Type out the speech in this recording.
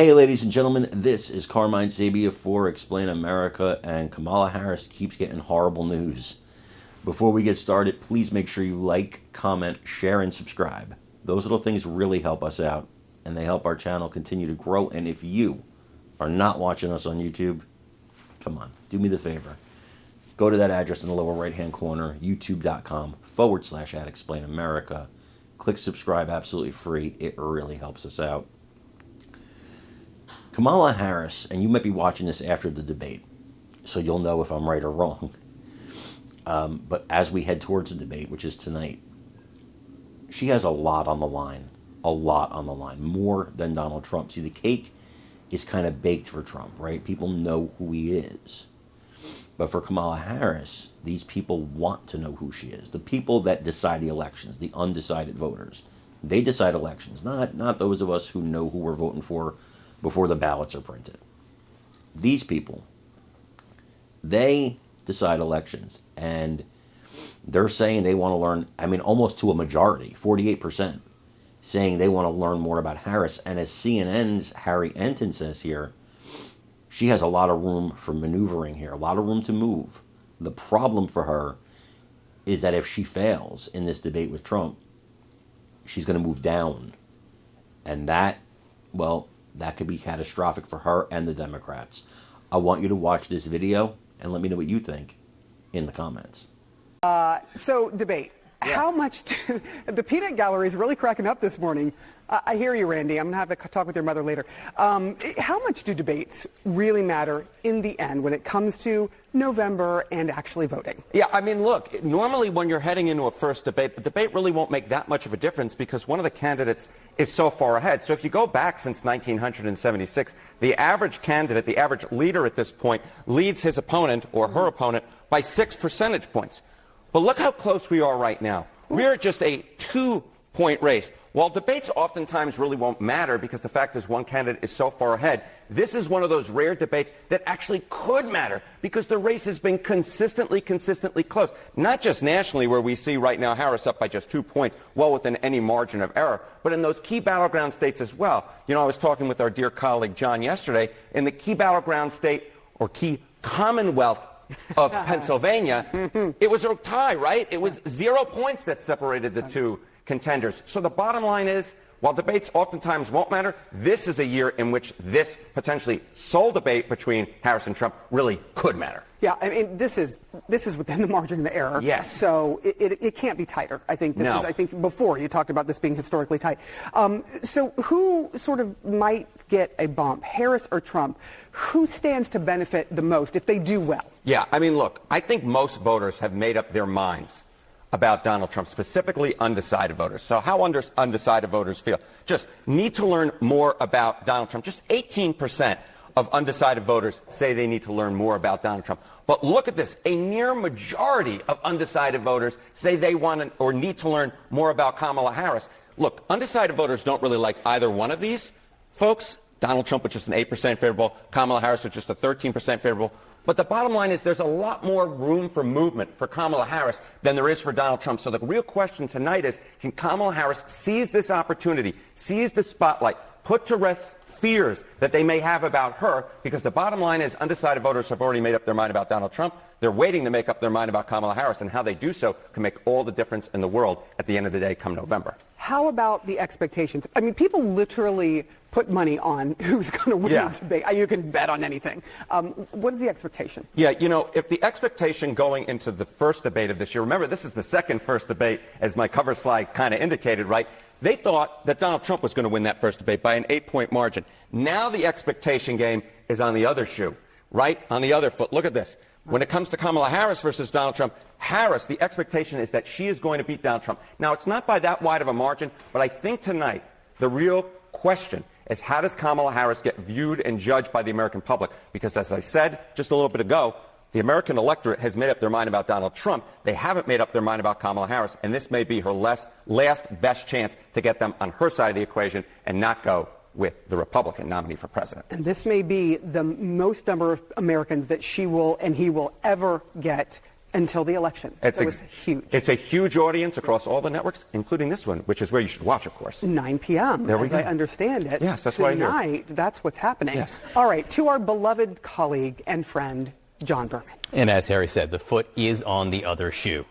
Hey, ladies and gentlemen, this is Carmine Sabia for Explain America, and Kamala Harris keeps getting horrible news. Before we get started, please make sure you like, comment, share, and subscribe. Those little things really help us out, and they help our channel continue to grow. And if you are not watching us on YouTube, come on, do me the favor. Go to that address in the lower right-hand corner, youtube.com/@explainamerica. Click subscribe, absolutely free. It really helps us out. Kamala Harris, and you might be watching this after the debate, so you'll know if I'm right or wrong. But as we head towards the debate, which is tonight, she has a lot on the line. A lot on the line. More than Donald Trump. See, the cake is kind of baked for Trump, right? People know who he is. But for Kamala Harris, these people want to know who she is. The people that decide the elections, the undecided voters. They decide elections, not those of us who know who we're voting for before the ballots are printed. These people, they decide elections, and they're saying they want to learn, almost to a majority, 48%, saying they want to learn more about Harris. And as CNN's Harry Enton says here, she has a lot of room for maneuvering here, a lot of room to move. The problem for her is that if she fails in this debate with Trump, she's going to move down. And that could be catastrophic for her and the Democrats. I want you to watch this video and let me know what you think in the comments. So, debate. Yeah. How much the peanut gallery is really cracking up this morning. I hear you, Randy. I'm going to have a talk with your mother later. How much do debates really matter in the end when it comes to November and actually voting? Yeah, look, normally when you're heading into a first debate, the debate really won't make that much of a difference because one of the candidates is so far ahead. So if you go back since 1976, the average candidate, the average leader at this point, leads his opponent or her opponent by 6 percentage points. But look how close we are right now. We're just a 2-point race. While debates oftentimes really won't matter because the fact is one candidate is so far ahead, this is one of those rare debates that actually could matter because the race has been consistently close. Not just nationally where we see right now Harris up by just 2 points, well within any margin of error, but in those key battleground states as well. You know, I was talking with our dear colleague John yesterday. In the key battleground state or key Commonwealth of Pennsylvania, it was a tie, right? It was 0 points that separated the two contenders. So the bottom line is, while debates oftentimes won't matter, this is a year in which this potentially sole debate between Harris and Trump really could matter. Yeah, this is within the margin of error. Yes. So it can't be tighter. I think before you talked about this being historically tight. So who sort of might get a bump, Harris or Trump? Who stands to benefit the most if they do well? Yeah, look, I think most voters have made up their minds about Donald Trump, specifically undecided voters. So how undecided voters feel? Just need to learn more about Donald Trump. Just 18% of undecided voters say they need to learn more about Donald Trump. But look at this. A near majority of undecided voters say they want or need to learn more about Kamala Harris. Look, undecided voters don't really like either one of these folks. Donald Trump with just an 8% favorable, Kamala Harris with just a 13% favorable. But the bottom line is there's a lot more room for movement for Kamala Harris than there is for Donald Trump. So the real question tonight is, can Kamala Harris seize this opportunity, seize the spotlight, put to rest fears that they may have about her? Because the bottom line is undecided voters have already made up their mind about Donald Trump. They're waiting to make up their mind about Kamala Harris, and how they do so can make all the difference in the world at the end of the day come November. How about the expectations? People literally put money on who's going to win the debate. You can bet on anything. What is the expectation? Yeah, if the expectation going into the first debate of this year, remember, this is the second first debate, as my cover slide kind of indicated, right? They thought that Donald Trump was going to win that first debate by an 8-point margin. Now the expectation game is on the other shoe, right? On the other foot. Look at this. When it comes to Kamala Harris versus Donald Trump, Harris, the expectation is that she is going to beat Donald Trump. Now, it's not by that wide of a margin, but I think tonight the real question is, how does Kamala Harris get viewed and judged by the American public? Because as I said just a little bit ago, the American electorate has made up their mind about Donald Trump. They haven't made up their mind about Kamala Harris, and this may be her last best chance to get them on her side of the equation and not go with the Republican nominee for president. And this may be the most number of Americans that she will and he will ever get until the election. So it's huge. It's a huge audience across all the networks, including this one, which is where you should watch, of course. 9 p.m. There we go. I understand it. Yes, that's what I hear. Tonight, that's what's happening. Yes. All right, to our beloved colleague and friend, John Berman. And as Harry said, the foot is on the other shoe.